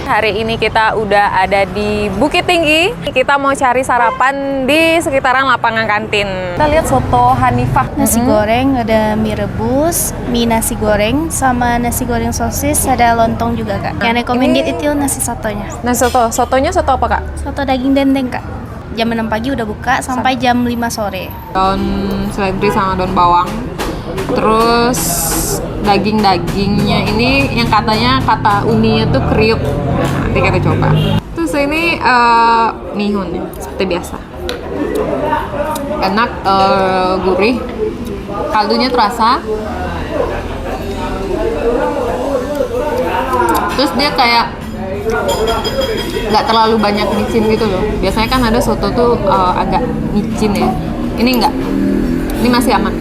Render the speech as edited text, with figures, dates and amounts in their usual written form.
Hari ini kita udah ada di Bukit Tinggi. Kita mau cari sarapan di sekitaran lapangan kantin. Kita lihat soto Hanifah. Nasi goreng, ada mie rebus, mie nasi goreng, sama nasi goreng sosis, ada lontong juga kak. Yang recommended itu nasi sotonya. Nah, sotonya soto apa kak? Soto daging dendeng kak. Jam 6 pagi udah buka sampai jam 5 sore. Daun seledri sama daun bawang. Terus daging-dagingnya ini yang kata uninya tuh kriuk. Nanti kita coba. Terus ini mihun ya, seperti biasa. Enak, gurih. Kaldunya terasa. Terus dia kayak nggak terlalu banyak micin gitu loh. Biasanya kan ada soto tuh agak micin ya. Ini enggak. Ini masih aman.